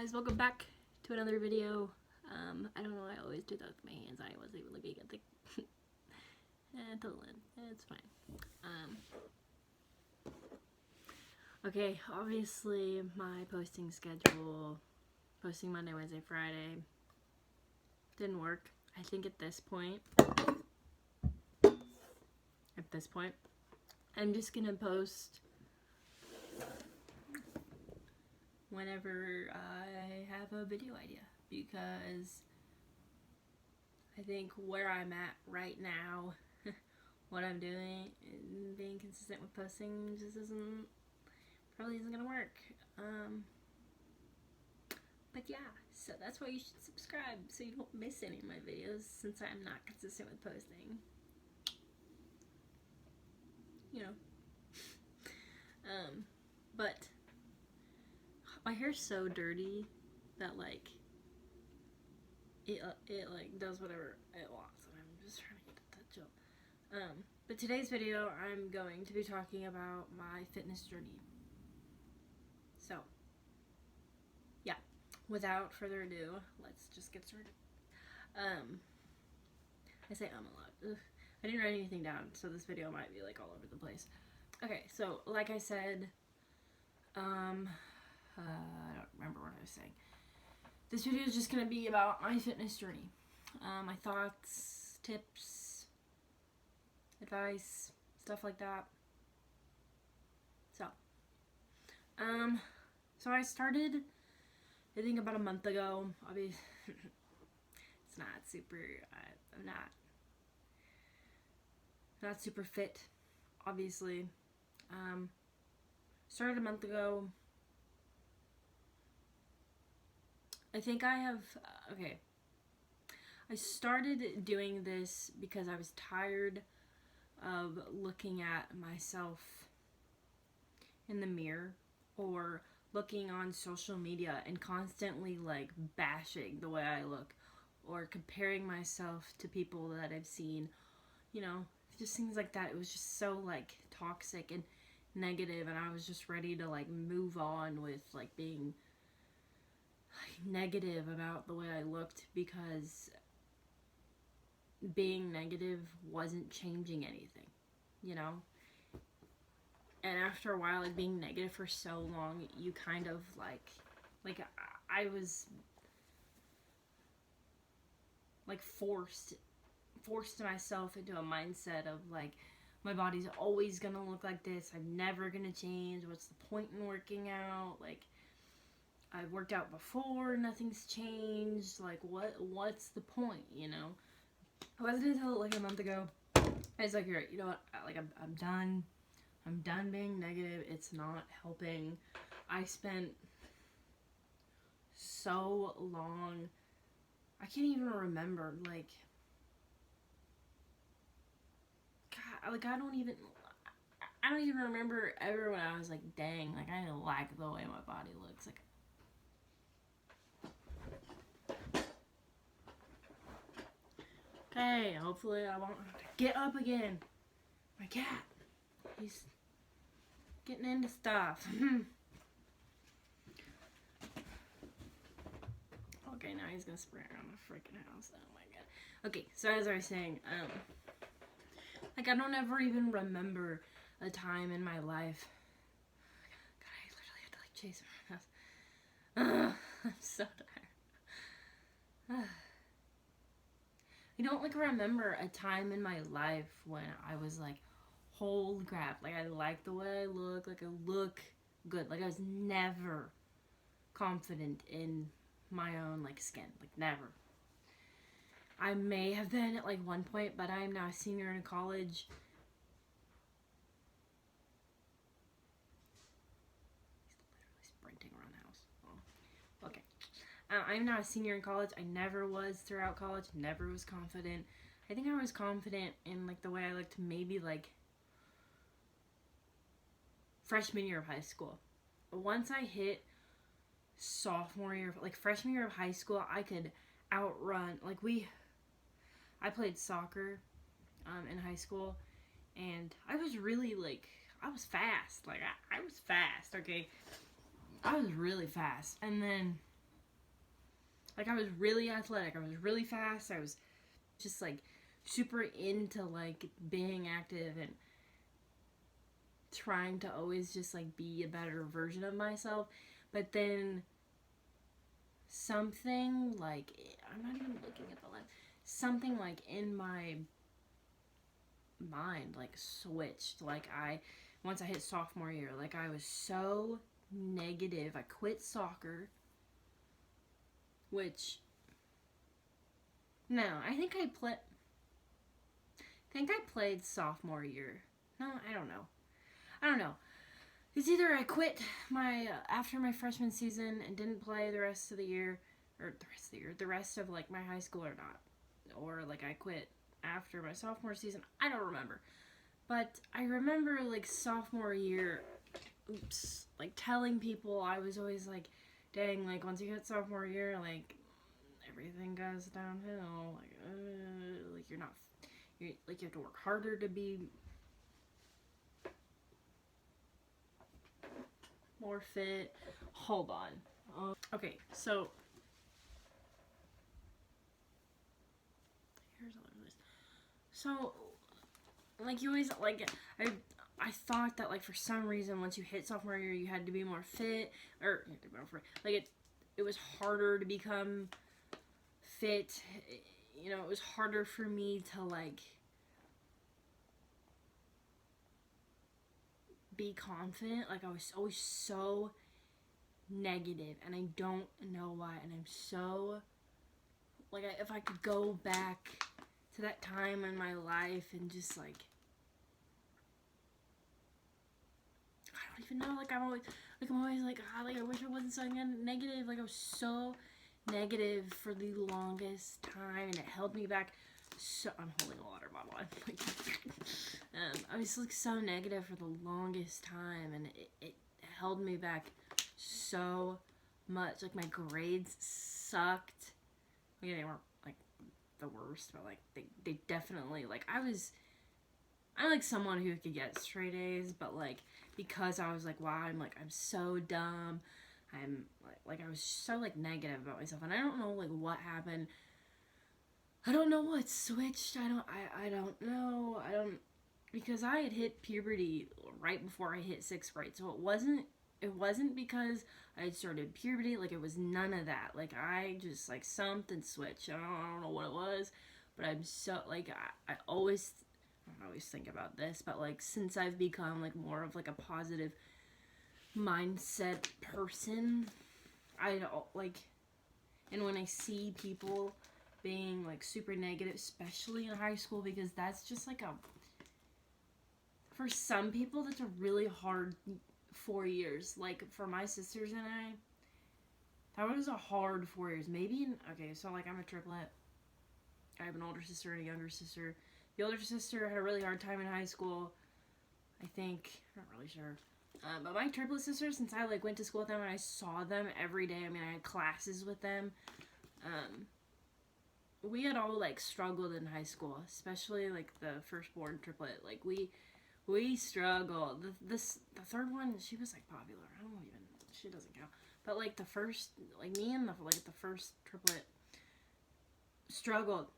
guys, welcome back to another video. I don't know, I always do that with my hands. I wasn't even looking at the lid. It's fine. Okay, obviously my posting schedule, posting Monday, Wednesday, Friday, didn't work. I think at this point, I'm just gonna post whenever I have a video idea, because I think where I'm at right now, what I'm doing, and being consistent with posting just probably isn't gonna work. But yeah, so that's why you should subscribe so you don't miss any of my videos, since I'm not consistent with posting. You know. But my hair's so dirty that like it like does whatever it wants, and I'm just trying to get the touch up. But today's video, I'm going to be talking about my fitness journey. So, yeah, without further ado, let's just get started. I say a lot. Ugh. I didn't write anything down, so this video might be like all over the place. Okay, so like I said, I don't remember what I was saying. This video is just gonna be about my fitness journey, my thoughts, tips, advice, stuff like that. So I started, I think, about a month ago. Obviously, it's not super. I'm not super fit, obviously. Started a month ago. I think I have, okay. I started doing this because I was tired of looking at myself in the mirror or looking on social media and constantly like bashing the way I look or comparing myself to people that I've seen, you know, just things like that. It was just so like toxic and negative, and I was just ready to like move on with like being negative about the way I looked, because being negative wasn't changing anything, you know? And after a while, like being negative for so long, you kind of like I was like forced myself into a mindset of like, my body's always gonna look like this, I'm never gonna change, what's the point in working out, like I've worked out before, nothing's changed, like what's the point, you know? It wasn't until like a month ago I was like, you're right, you know what, like I'm done being negative, it's not helping. I spent so long, I can't even remember, like, God, like I don't even remember ever when I was like, dang, like I like the way my body looks, like. Okay, hopefully I won't have to get up again. My cat, he's getting into stuff. Okay, now he's gonna spray around the freaking house. Oh my god. Okay, so as I was saying, like I don't ever even remember a time in my life. God, I literally have to like chase him around the house. I'm so tired. I don't like remember a time in my life when I was like, holy crap, like I like the way I look, like I look good. Like I was never confident in my own like skin, like never. I may have been at like one point, but I am now a senior in college. He's literally sprinting around the house. Oh. Okay. I'm now a senior in college. I never was throughout college. Never was confident. I think I was confident in like the way I looked maybe like freshman year of high school. But once I hit sophomore year, like freshman year of high school, I could outrun, like I played soccer in high school, and I was really like, I was fast. Like I was fast, okay? I was really fast. And then Like, I was really athletic. I was really fast. I was just, like, super into, like, being active and trying to always just, like, be a better version of myself. But then something, like, I'm not even looking at the lens. Something, like, in my mind, like, switched. Like, once I hit sophomore year, like, I was so negative. I quit soccer, which, no, I think I played sophomore year. No, I don't know. It's either I quit after my freshman season and didn't play the rest of the year, or the rest of, like, my high school or not. Or, like, I quit after my sophomore season. I don't remember. But I remember, like, sophomore year, like, telling people, I was always like, dang, like, once you hit sophomore year, like, everything goes downhill. Like, you have to work harder to be more fit. Hold on. Okay, so here's all of this. So, like, you always, like, I thought that, like, for some reason, once you hit sophomore year, you had to be more fit, or, like, it was harder to become fit. You know, it was harder for me to, like, be confident. Like, I was always so negative, and I don't know why, and I'm so, like, if I could go back to that time in my life and just, like, I don't even know, like, I'm always like, I wish I wasn't so negative. Like, I was so negative for the longest time, and it held me back. So, I'm holding a water bottle. I was, like, so negative for the longest time, and it held me back so much. Like, my grades sucked. Like, they weren't, like, the worst, but, like, they definitely, like, I'm, like, someone who could get straight A's, but, like, because I was like, wow, I'm so dumb. I'm, like, I was so, like, negative about myself, and I don't know, like, what happened. I don't know what switched. I don't know. Because I had hit puberty right before I hit 6th grade, so it wasn't because I had started puberty. Like, it was none of that. Like, I just, like, something switched. I don't know what it was, but I'm so, like, I always think about this, but, like, since I've become, like, more of, like, a positive mindset person, I don't, like, and when I see people being, like, super negative, especially in high school, because that's just, like, for some people, that's a really hard 4 years. Like, for my sisters and I, that was a hard 4 years. Okay, so, like, I'm a triplet. I have an older sister and a younger sister. The older sister had a really hard time in high school, I think. I'm not really sure. But my triplet sisters, since I, like, went to school with them and I saw them every day, I mean, I had classes with them, we had all, like, struggled in high school, especially, like, the firstborn triplet. Like, we struggled. The third one, she was, like, popular. I don't even, she doesn't count. But, like, the first, like, me and the first triplet struggled.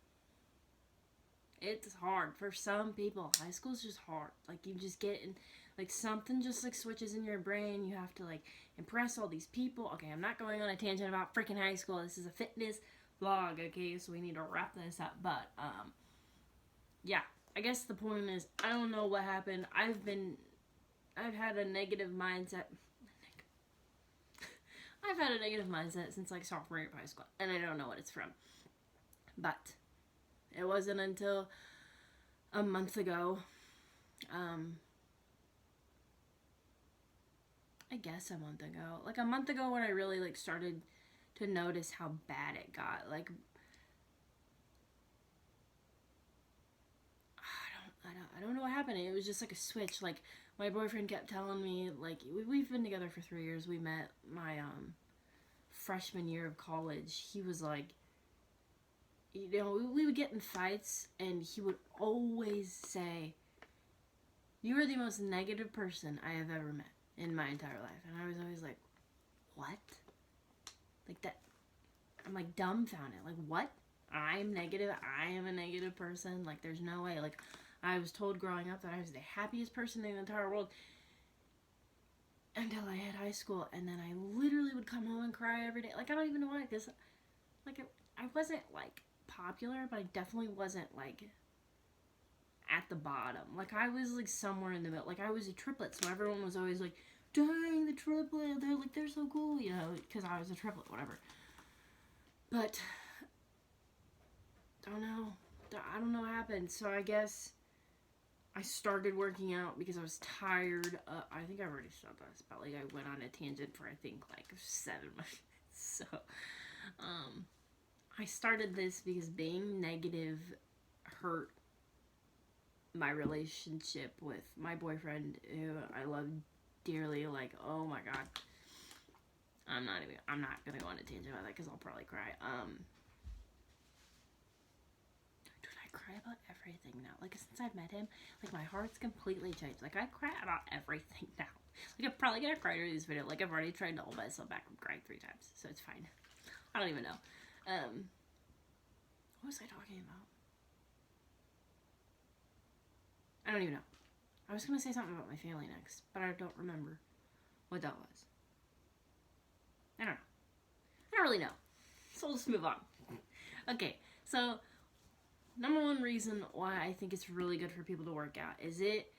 It's hard for some people. High school's just hard. Like, you just get in, like, something just, like, switches in your brain. You have to, like, impress all these people. Okay, I'm not going on a tangent about freaking high school. This is a fitness vlog, okay? So we need to wrap this up. But, yeah. I guess the point is, I don't know what happened. I've had a negative mindset. I've had a negative mindset since, like, sophomore year of high school. And I don't know what it's from. But it wasn't until a month ago, I guess a month ago. Like, a month ago when I really, like, started to notice how bad it got. Like, I don't know what happened. It was just, like, a switch. Like, my boyfriend kept telling me, like, we've been together for 3 years. We met my, freshman year of college. He was like, you know, we would get in fights, and he would always say, "You are the most negative person I have ever met in my entire life." And I was always like, what? Like, that, I'm like dumbfounded. Like, what? I'm negative. I am a negative person. Like, there's no way. Like, I was told growing up that I was the happiest person in the entire world until I hit high school, and then I literally would come home and cry every day. Like, I don't even know why, because, like, I wasn't, like, popular, but I definitely wasn't, like, at the bottom. Like, I was, like, somewhere in the middle. Like, I was a triplet, so everyone was always like, dang, the triplet, they're so cool, you know, because I was a triplet, whatever. But, I don't know what happened. So I guess I started working out because I was tired. I think I already said this, but like I went on a tangent for I think like 7 months. So, I started this because being negative hurt my relationship with my boyfriend, who I love dearly. Like, oh my god, I'm not gonna go on a tangent about that because I'll probably cry. Cry about everything now. Like, since I've met him, like, my heart's completely changed. Like, I cry about everything now. Like, I'm probably gonna cry during this video. Like, I've already tried to hold myself back from crying 3 times, so it's fine. I don't even know. What was I talking about? I don't even know. I was gonna say something about my family next, but I don't remember what that was. I don't know. I don't really know. So let's move on. Okay, so number one reason why I think it's really good for people to work out is it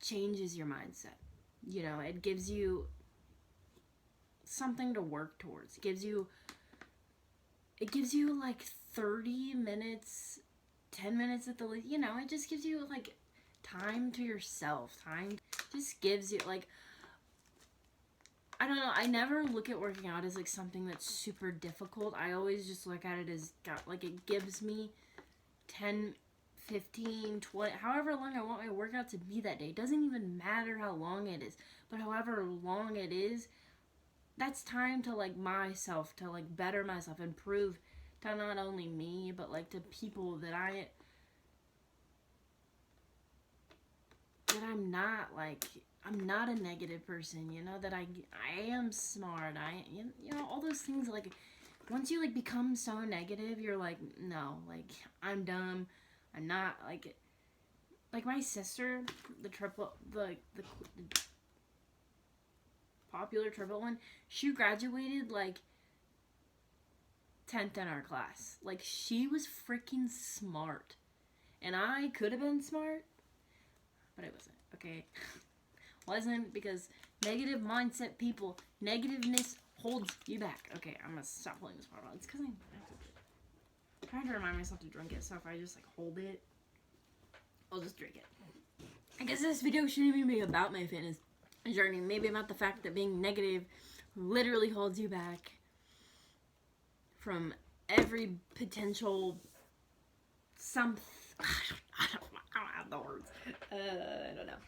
changes your mindset. You know, it gives you something to work towards. It gives you like 30 minutes, 10 minutes at the least. You know, it just gives you like time to yourself. Time just gives you like, I don't know, I never look at working out as like something that's super difficult. I always just look at it as like it gives me 10, 15, 20, however long I want my workout to be that day. It doesn't even matter how long it is, but however long it is, that's time to like myself, to like better myself, improve to not only me, but like to people that I'm not a negative person, you know, that I am smart, you know, all those things. Like, once you like become so negative, you're like, no, like, I'm dumb, I'm not, like my sister, the popular triple one, she graduated like 10th in our class. Like, she was freaking smart, and I could have been smart, but I wasn't. Okay. Wasn't, because negative mindset people, negativeness holds you back. Okay, I'm gonna stop playing this part on. It's because I'm trying to remind myself to drink it, so if I just like hold it, I'll just drink it. I guess this video shouldn't even be about my fitness journey. Maybe about the fact that being negative literally holds you back from every potential I don't have the words. I don't know.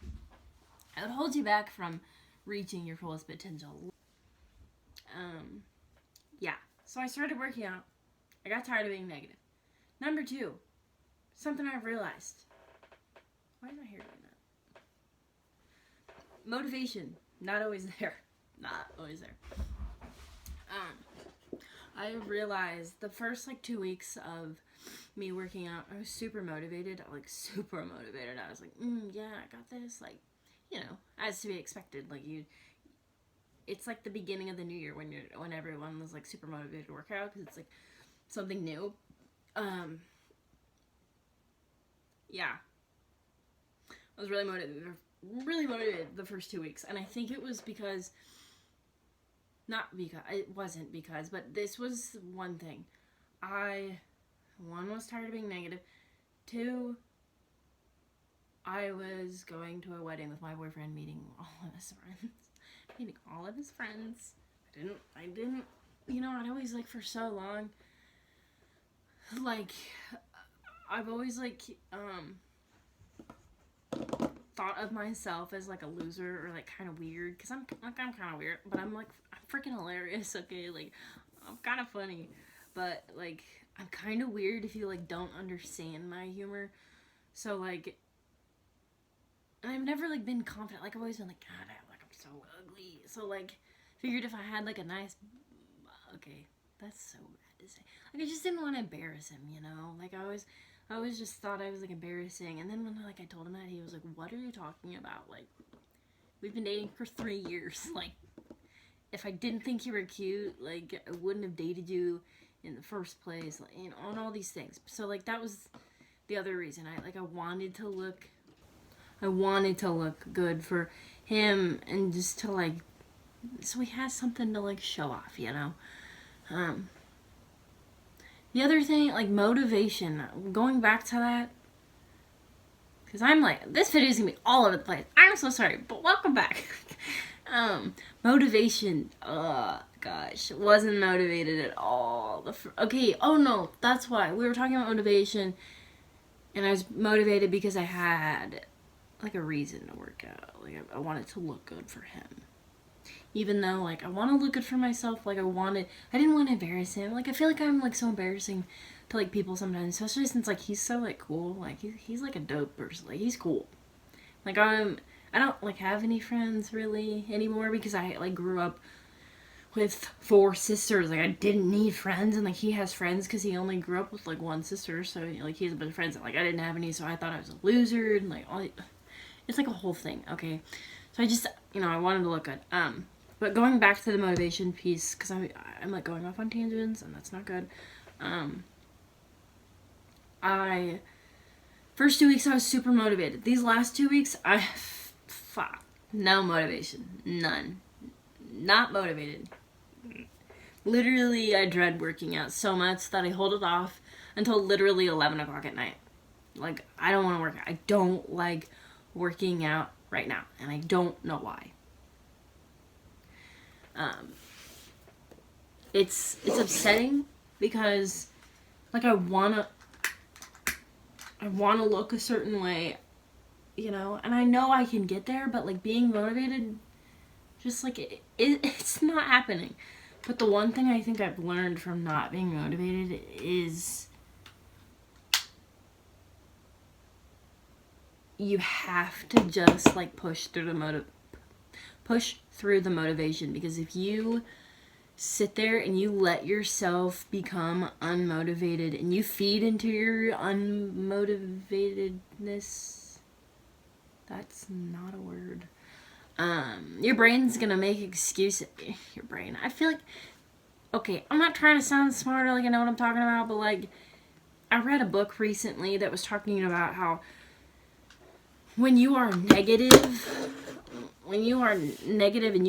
It would hold you back from reaching your fullest potential. Yeah. So I started working out. I got tired of being negative. Number 2, something I've realized. Why is my hair doing that? Motivation. Not always there. Not always there. I realized the first like 2 weeks of me working out, I was super motivated. I was like, yeah, I got this. Like, you know, as to be expected. Like, it's like the beginning of the new year when everyone was like super motivated to work out because it's like something new. Yeah, I was really motivated the first 2 weeks, and I think it was because, but this was one thing. One, was tired of being negative. 2, I was going to a wedding with my boyfriend, meeting all of his friends. I didn't, you know, I'd always, like, for so long, like, I've always, like, thought of myself as, like, a loser or, like, kind of weird, because I'm kind of weird, but I'm freaking hilarious, okay? Like, I'm kind of funny, but, like, I'm kind of weird if you, like, don't understand my humor. So, like, and I've never, like, been confident. Like, I've always been like, God, I'm so ugly. So, like, figured if I had, like, a nice okay, that's so bad to say. Like, I just didn't want to embarrass him, you know? Like, I always just thought I was, like, embarrassing. And then when, like, I told him that, he was like, what are you talking about? Like, we've been dating for 3 years. Like, if I didn't think you were cute, like, I wouldn't have dated you in the first place. Like, you know, on all these things. So, like, that was the other reason. I wanted to look good for him, and just to, like, so he has something to, like, show off, you know? The other thing, like, motivation, going back to that, because I'm like, this video is gonna be all over the place. I'm so sorry, but welcome back. Motivation, gosh, wasn't motivated at all. Okay, oh no, that's why. We were talking about motivation, and I was motivated because I had, like, a reason to work out. Like, I wanted to look good for him. Even though, like, I want to look good for myself, like, I didn't want to embarrass him. Like, I feel like I'm, like, so embarrassing to, like, people sometimes, especially since, like, he's so, like, cool. Like, he's like, a dope person. Like, he's cool. Like, I don't, like, have any friends, really, anymore, because I, like, grew up with 4 sisters. Like, I didn't need friends, and, like, he has friends because he only grew up with, like, 1 sister, so, like, he has a bunch of friends, and, like, I didn't have any, so I thought I was a loser, and, like, it's, like, a whole thing, okay? So I just, you know, I wanted to look good. But going back to the motivation piece, because I'm like going off on tangents, and that's not good. First 2 weeks I was super motivated. These last 2 weeks, no motivation, none, not motivated. Literally, I dread working out so much that I hold it off until literally 11 o'clock at night. Like, I don't want to work out. I don't like working out right now, and I don't know why. It's upsetting because, like, I wanna look a certain way, you know, and I know I can get there, but, like, being motivated, just, like, it's not happening. But the one thing I think I've learned from not being motivated is you have to just, like, push through the motivation, because if you sit there and you let yourself become unmotivated and you feed into your unmotivatedness, that's not a word. Your brain's gonna make excuses. Your brain. I feel like, okay, I'm not trying to sound smarter, like I know what I'm talking about, but, like, I read a book recently that was talking about how when you are negative and you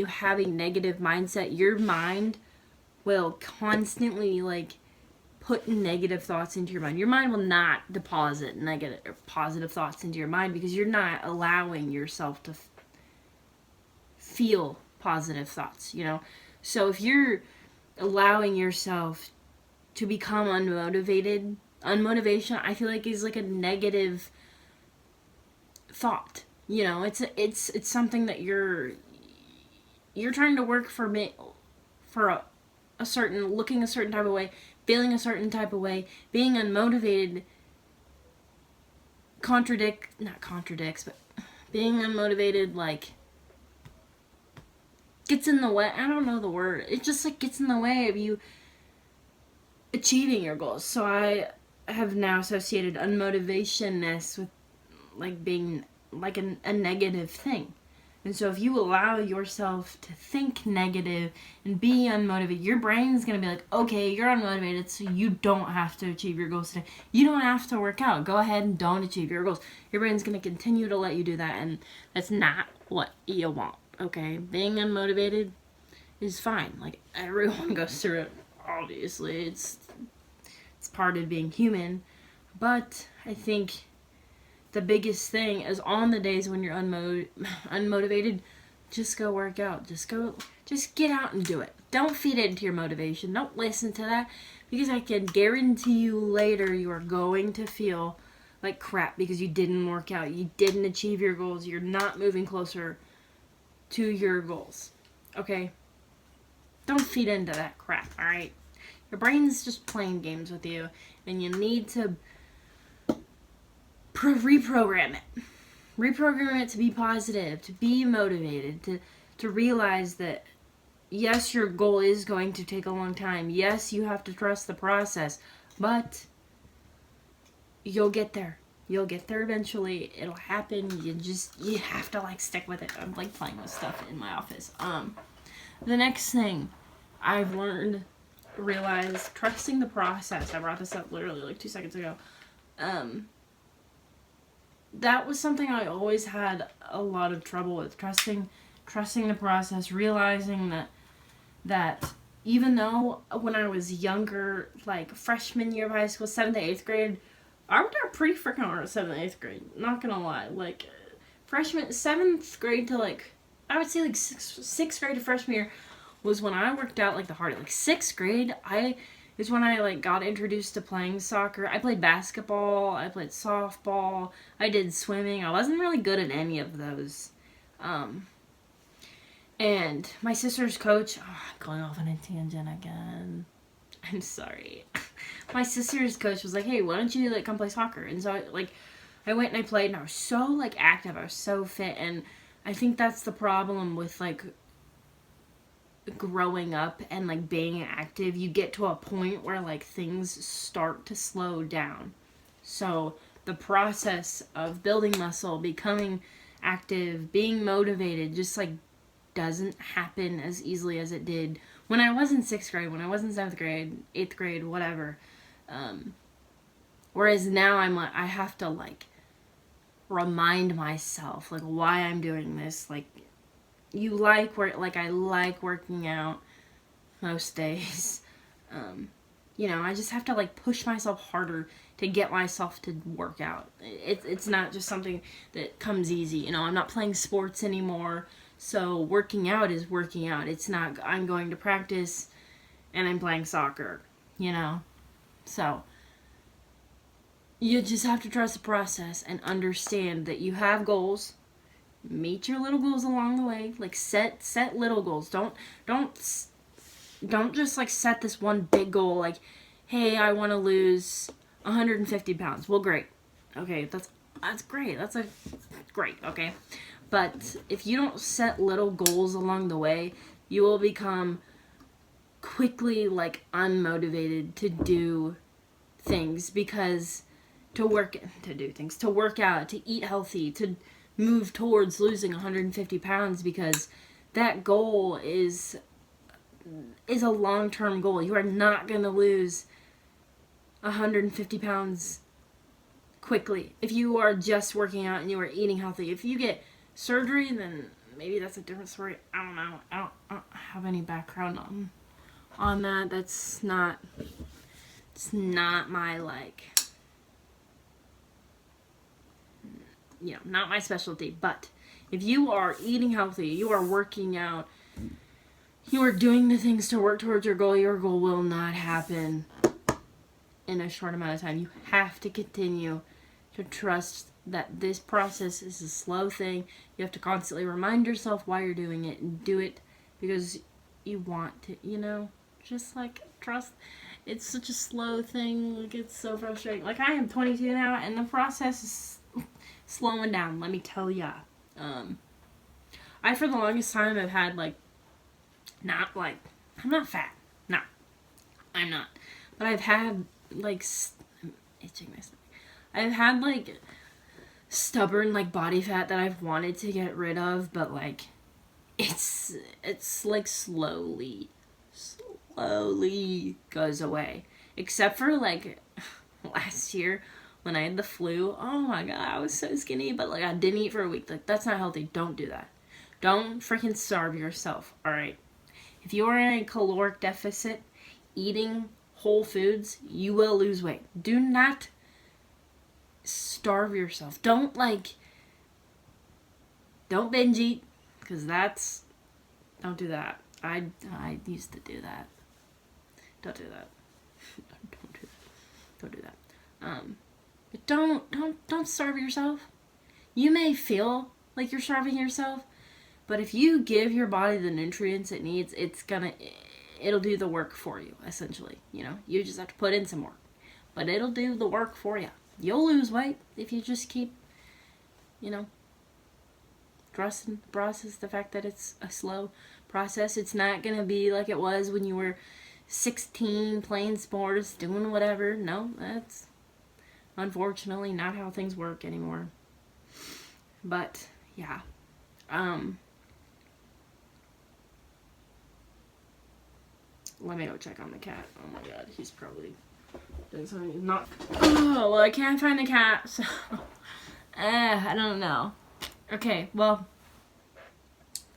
have a negative mindset, your mind will constantly, like, put negative thoughts into your mind. Your mind will not deposit negative or positive thoughts into your mind because you're not allowing yourself to feel positive thoughts, you know? So if you're allowing yourself to become unmotivation, I feel like, is like a negative thought. You know, it's something that you're trying to work for a certain, looking a certain type of way, feeling a certain type of way. Being unmotivated not contradicts, but being unmotivated, like, gets in the way. I don't know the word. It just, like, gets in the way of you achieving your goals. So I have now associated unmotivationness with, like, being like a negative thing. And so if you allow yourself to think negative and be unmotivated, your brain's going to be like, okay, you're unmotivated, so you don't have to achieve your goals today. You don't have to work out. Go ahead and don't achieve your goals. Your brain's going to continue to let you do that, and that's not what you want, okay? Being unmotivated is fine. Like, everyone goes through it, obviously. It's part of being human. But I think the biggest thing is, on the days when you're unmotivated, just go work out. Just get out and do it. Don't feed it into your motivation. Don't listen to that, because I can guarantee you later you are going to feel like crap because you didn't work out. You didn't achieve your goals. You're not moving closer to your goals. Okay? Don't feed into that crap, alright? Your brain's just playing games with you, and you need to reprogram it. Reprogram it to be positive, to be motivated, to realize that yes, your goal is going to take a long time. Yes, you have to trust the process, but you'll get there. You'll get there eventually. It'll happen. You have to like stick with it. I'm like playing with stuff in my office. The next thing I've learned, realized, trusting the process. I brought this up literally like 2 seconds ago. That was something I always had a lot of trouble with. Trusting the process, realizing that even though when I was younger, like freshman year of high school, 7th to 8th grade, I worked out pretty freaking hard at 7th and 8th grade. Not gonna lie. Like, freshman, 7th grade to like, I would say like 6th grade to freshman year was when I worked out like the hardest. Like 6th grade, is when I like got introduced to playing soccer. I played basketball, I played softball, I did swimming. I wasn't really good at any of those. And my sister's coach, going off on a tangent again. I'm sorry. My sister's coach was like, "Hey, why don't you like come play soccer?" And so I went and I played, and I was so like active. I was so fit, and I think that's the problem with like growing up and like being active. You get to a point where like things start to slow down. So the process of building muscle, becoming active, being motivated, just like doesn't happen as easily as it did when I was in 6th grade, when I was in 7th grade, 8th grade, whatever. Whereas now I have to like remind myself like why I'm doing this. Like, I like working out most days. I just have to like push myself harder to get myself to work out. It's not just something that comes easy. I'm not playing sports anymore, so working out is working out. It's not I'm going to practice and I'm playing soccer, So you just have to trust the process and understand that you have goals. Meet your little goals along the way. Like set little goals. Don't just like set this one big goal like, hey, I want to lose 150 pounds. Well, great. Okay, that's great. That's great, okay? But if you don't set little goals along the way, you will become quickly like unmotivated to do things because to work out, to eat healthy, to move towards losing 150 pounds, because that goal is a long-term goal. You are not going to lose 150 pounds quickly if you are just working out and you are eating healthy. If you get surgery, then maybe that's a different story. I don't know. I don't have any background on that. It's not my like, not my specialty. But if you are eating healthy, you are working out, you are doing the things to work towards your goal will not happen in a short amount of time. You have to continue to trust that this process is a slow thing. You have to constantly remind yourself why you're doing it and do it because you want to, just like trust. It's such a slow thing. Like, it's so frustrating. Like, I am 22 now and the process is slowing down, let me tell ya. I, for the longest time, have had like, I'm not fat. No, I'm not. But I've had like, I'm itching my stomach. I've had like stubborn like body fat that I've wanted to get rid of, but like it's like slowly goes away. Except for like last year when I had the flu. Oh my god, I was so skinny, but like I didn't eat for a week. Like, that's not healthy. Don't do that. Don't freaking starve yourself. All right. If you are in a caloric deficit, eating whole foods, you will lose weight. Do not starve yourself. Don't binge eat, because don't do that. I used to do that. Don't do that. Don't do that. But don't starve yourself. You may feel like you're starving yourself, but if you give your body the nutrients it needs, it'll do the work for you, essentially. You just have to put in some work, but it'll do the work for you. You'll lose weight if you just keep, trusting the process, the fact that it's a slow process. It's not gonna be like it was when you were 16, playing sports, doing whatever. No, that's unfortunately not how things work anymore. But yeah. Let me go check on the cat. Oh my god, he's probably doing something. He's not. Oh, well, I can't find the cat, so. I don't know. Okay, well,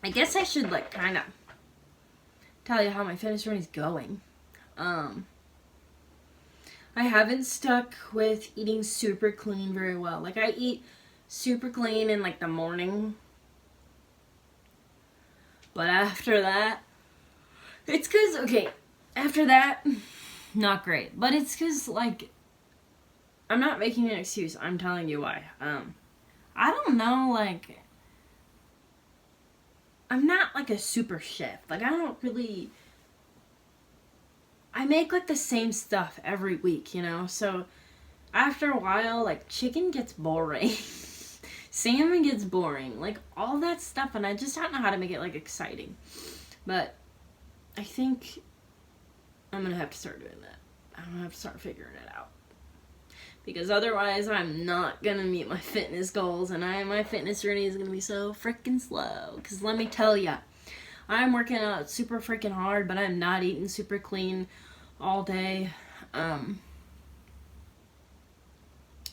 I guess I should, like, kind of tell you how my fitness journey is going. I haven't stuck with eating super clean very well. Like, I eat super clean in, like, the morning. But after that, it's because, okay, after that, not great. But it's because, like, I'm not making an excuse. I'm telling you why. I don't know, like, I'm not, like, a super chef. Like, I don't really, I make, like, the same stuff every week, you know? So, after a while, like, chicken gets boring. Salmon gets boring. Like, all that stuff, and I just don't know how to make it, like, exciting. But I think I'm going to have to start doing that. I'm going to have to start figuring it out. Because otherwise, I'm not going to meet my fitness goals, and my fitness journey is going to be so freaking slow. Because let me tell ya, I'm working out super freaking hard, but I'm not eating super clean all day. And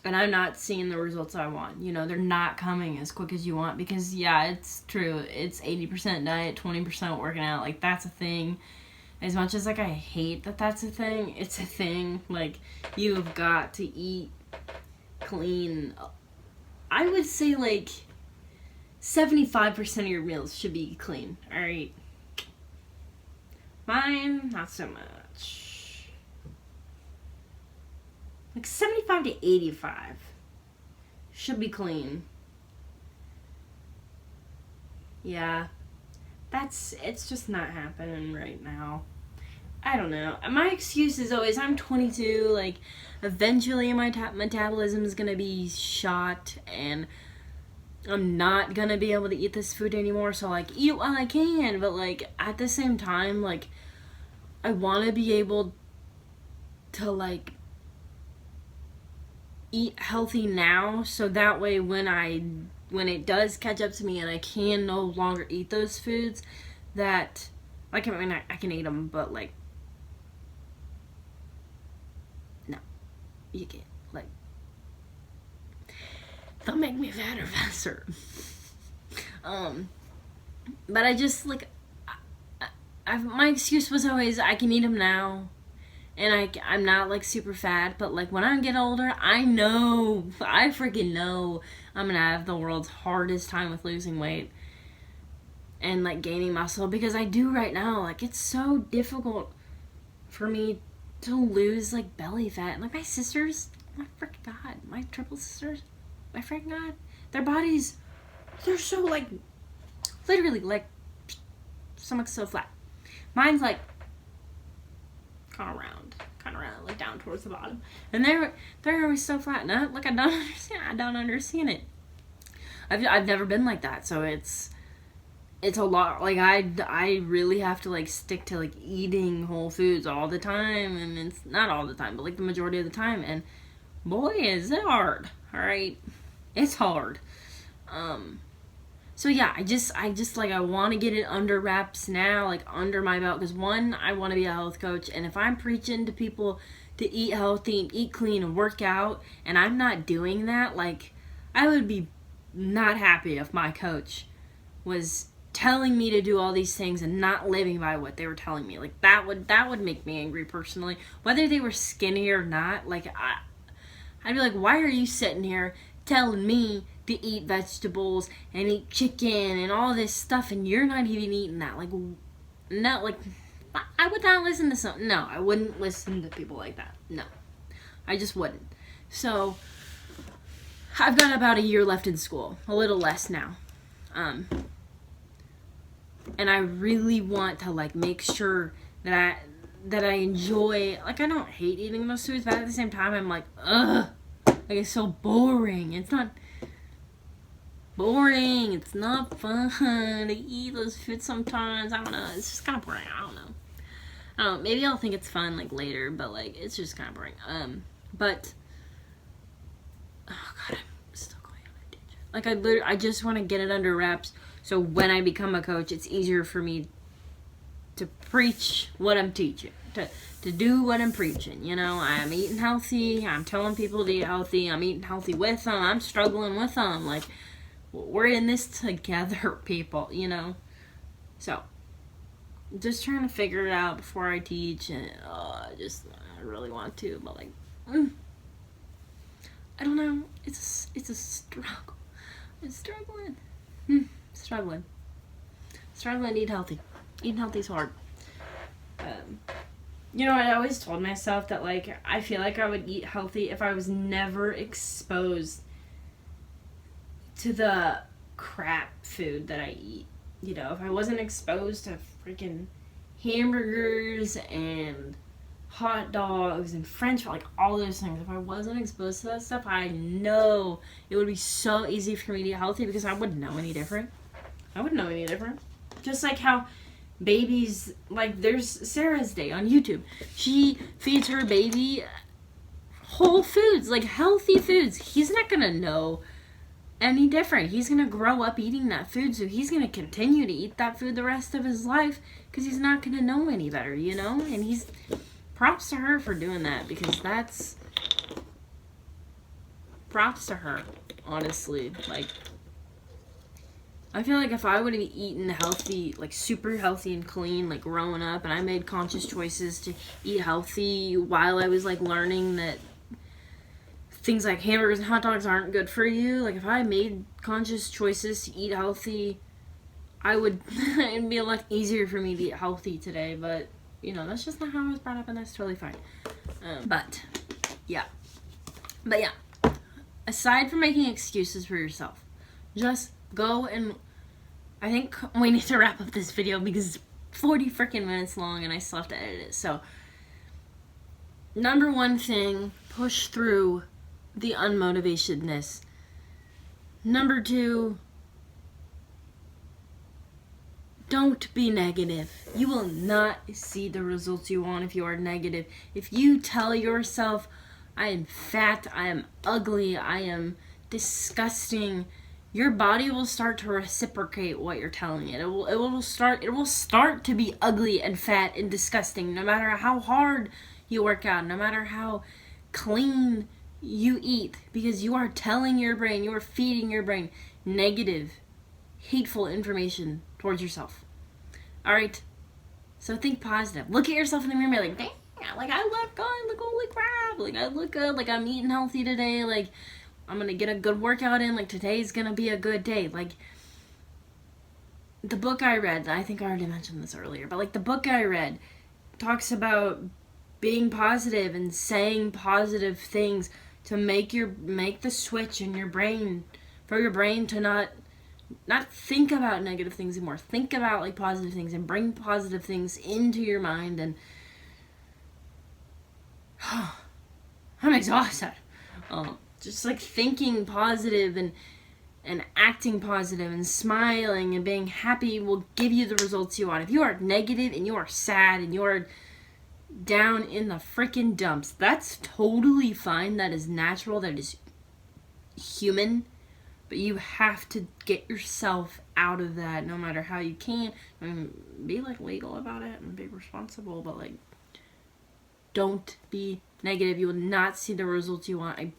I'm not seeing the results I want. You know, they're not coming as quick as you want. Because, yeah, it's true. It's 80% diet, 20% working out. Like, that's a thing. As much as, like, I hate that that's a thing, it's a thing. Like, you've got to eat clean. I would say, like, 75% of your meals should be clean, alright? Mine, not so much. Like, 75 to 85 should be clean. Yeah. It's just not happening right now. I don't know. My excuse is always, I'm 22, like, eventually my metabolism is gonna be shot, and I'm not gonna be able to eat this food anymore, so, like, eat it while I can, but, like, at the same time, like, I want to be able to, like, eat healthy now, so that way when it does catch up to me and I can no longer eat those foods, that, like, I mean, I can eat them, but, like, no, you can't, like, they'll make me fat or faster. But I just, like, my excuse was always, I can eat them now, and I'm not, like, super fat, but, like, when I get older, I freaking know I'm gonna have the world's hardest time with losing weight and, like, gaining muscle, because I do right now. Like, it's so difficult for me to lose, like, belly fat. Like, my sisters, my freaking god, my triple sisters, my freaking god, their bodies, they're so, like, literally, like, stomach's so flat. Mine's, like, kind of round, like, down towards the bottom, and they're always so flat. And I don't understand it. I've never been like that, so it's a lot. Like, I really have to, like, stick to, like, eating whole foods all the time, and it's not all the time, but, like, the majority of the time, and boy, is it hard. All right, it's hard. So yeah, I just like, I want to get it under wraps now, like, under my belt, because one, I want to be a health coach, and if I'm preaching to people to eat healthy and eat clean and work out, and I'm not doing that, like, I would be not happy if my coach was telling me to do all these things and not living by what they were telling me. Like, that would make me angry personally, whether they were skinny or not. Like, I'd be like, why are you sitting here telling me to eat vegetables and eat chicken and all this stuff, and you're not even eating that? Like, no, like, I would not listen to no, I wouldn't listen to people like that. No, I just wouldn't. So, I've got about a year left in school, a little less now. And I really want to, like, make sure that I enjoy, like, I don't hate eating those foods, but at the same time, I'm like, ugh, like, it's so boring. It's not, boring. It's not fun to eat those foods sometimes. I don't know. It's just kind of boring. I don't know. Maybe I'll think it's fun like later, but like it's just kind of boring. But oh god, I'm still going on a tangent. Like I just want to get it under wraps, so when I become a coach, it's easier for me to preach what I'm teaching, to do what I'm preaching. You know, I'm eating healthy. I'm telling people to eat healthy. I'm eating healthy with them. I'm struggling with them. Like we're in this together, people. You know, so. Just trying to figure it out before I teach, and I really want to, but like, I don't know. It's a struggle. I'm struggling. Struggling to eat healthy. Eating healthy is hard. You know, I always told myself that like I feel like I would eat healthy if I was never exposed to the crap food that I eat. You know, if I wasn't exposed to freaking hamburgers and hot dogs and french fries, like all those things, if I wasn't exposed to that stuff, I know it would be so easy for me to eat healthy because I wouldn't know any different. Just like how babies, like there's Sarah's Day on YouTube. She feeds her baby whole foods, like healthy foods. He's not gonna know any different. He's gonna grow up eating that food, so he's gonna continue to eat that food the rest of his life because he's not gonna know any better, you know. And he's props to her for doing that, because that's props to her, honestly. Like I feel like if I would have eaten healthy, like super healthy and clean, like growing up, and I made conscious choices to eat healthy while I was like learning that things like hamburgers and hot dogs aren't good for you. Like if I made conscious choices to eat healthy, I would it'd be a lot easier for me to eat healthy today. But you know, that's just not how I was brought up, and that's totally fine. But yeah, aside from making excuses for yourself, just go. And I think we need to wrap up this video because it's 40 freaking minutes long and I still have to edit it. So number one thing, push through the unmotivatedness. Number two, don't be negative. You will not see the results you want if you are negative. If you tell yourself, I am fat, I am ugly, I am disgusting, your body will start to reciprocate what you're telling it. It will start to be ugly and fat and disgusting, no matter how hard you work out, no matter how clean you eat, because you are telling your brain, you are feeding your brain negative, hateful information towards yourself. All right, so think positive. Look at yourself in the mirror and be like, dang, like I look good, like holy crap, like I look good, like I'm eating healthy today, like I'm gonna get a good workout in, like today's gonna be a good day. Like the book I read, I think I already mentioned this earlier, but like the book I read talks about being positive and saying positive things to make the switch in your brain, for your brain to not think about negative things anymore. Think about like positive things and bring positive things into your mind. And I'm exhausted. Just like thinking positive and acting positive and smiling and being happy will give you the results you want. If you are negative and you are sad and you are down in the freaking dumps, that's totally fine. That is natural. That is human. But you have to get yourself out of that no matter how you can. I mean, be like legal about it and be responsible, but like don't be negative. You will not see the results you want. I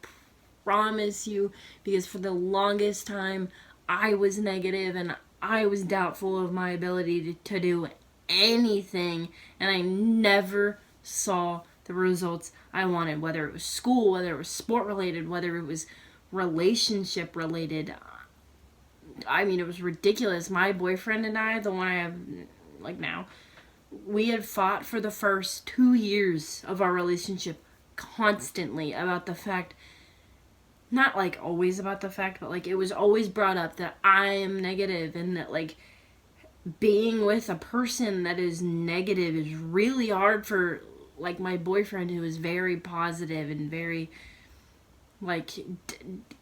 promise you, because for the longest time I was negative and I was doubtful of my ability to do anything, and I never saw the results I wanted, whether it was school, whether it was sport related, whether it was relationship related. I mean, it was ridiculous. My boyfriend and I, the one I have like now, we had fought for the first 2 years of our relationship constantly about the fact, not like always about the fact, but like it was always brought up that I am negative, and that like being with a person that is negative is really hard for like my boyfriend, who is very positive and very Like,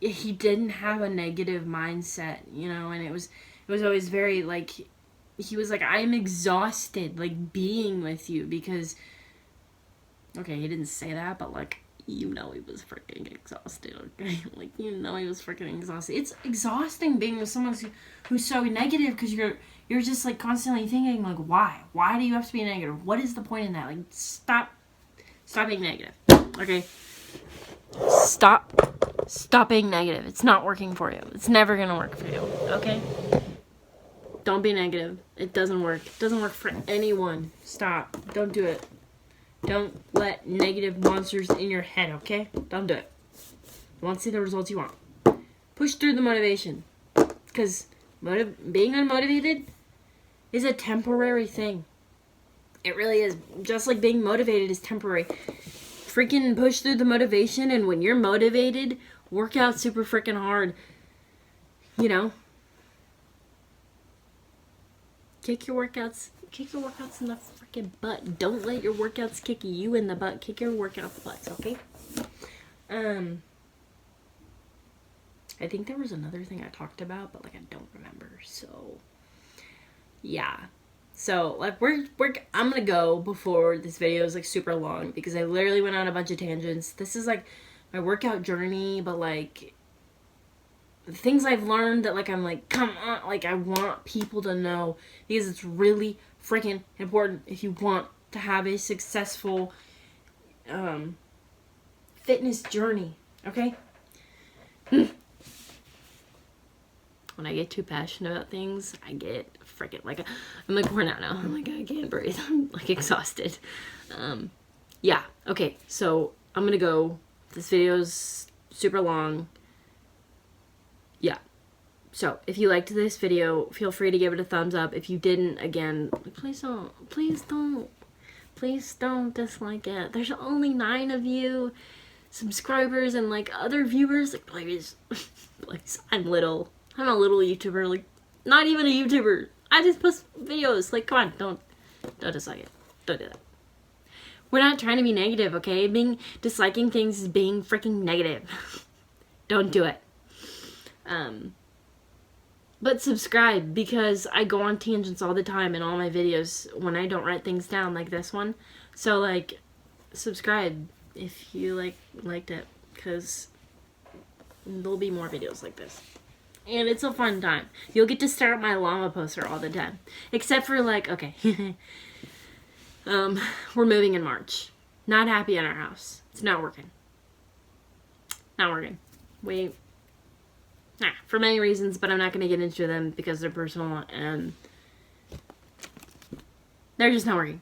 he didn't have a negative mindset, you know, and it was always very, like, he was like, I'm exhausted, like, being with you, because, okay, he didn't say that, but, like, you know he was freaking exhausted, okay? Like, you know he was freaking exhausted. It's exhausting being with someone who's so negative, because you're just, like, constantly thinking, like, why? Why do you have to be negative? What is the point in that? Like, stop being negative, okay? Stop being negative. It's not working for you. It's never gonna work for you, okay? Don't be negative. It doesn't work. It doesn't work for anyone. Stop. Don't do it. Don't let negative monsters in your head, okay? Don't do it. You want to see the results you want. Push through the motivation. Because being unmotivated is a temporary thing. It really is. Just like being motivated is temporary. Freaking push through the motivation, and when you're motivated, work out super freaking hard. You know? Kick your workouts in the freaking butt. Don't let your workouts kick you in the butt. Kick your workout butts, okay? I think there was another thing I talked about, but, like, I don't remember. So, yeah. So, like, I'm gonna go before this video is, like, super long, because I literally went on a bunch of tangents. This is, like, my workout journey, but, like, the things I've learned that, like, I'm like, come on, like, I want people to know, because it's really freaking important if you want to have a successful fitness journey, okay? When I get too passionate about things, I get freaking, like, I'm like worn out now. I'm like, I can't breathe. I'm, like, exhausted. Yeah, okay, so I'm gonna go. This video's super long. Yeah. So, if you liked this video, feel free to give it a thumbs up. If you didn't, again, please don't dislike it. There's only 9 of you subscribers and, like, other viewers. Like, please, please, I'm a little YouTuber, like, not even a YouTuber. I just post videos. Like, come on, don't dislike it. Don't do that. We're not trying to be negative, okay? Disliking things is being freaking negative. Don't do it. But subscribe, because I go on tangents all the time in all my videos when I don't write things down, like this one. So, like, subscribe if you liked it, because there'll be more videos like this. And it's a fun time. You'll get to stare at my llama poster all the time. Except for, like, okay. We're moving in March. Not happy in our house. It's not working. Not working. For many reasons, but I'm not going to get into them because they're personal, and they're just not working.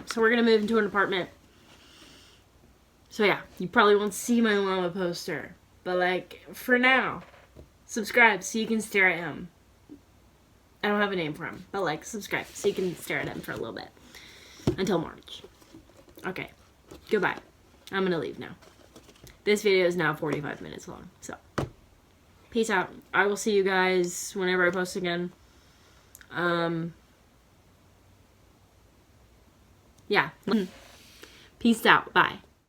So we're going to move into an apartment. So yeah, you probably won't see my llama poster. But, like, for now, subscribe so you can stare at him. I don't have a name for him, but, like, subscribe so you can stare at him for a little bit. Until March. Okay. Goodbye. I'm going to leave now. This video is now 45 minutes long, so peace out. I will see you guys whenever I post again. Yeah. Peace out. Bye.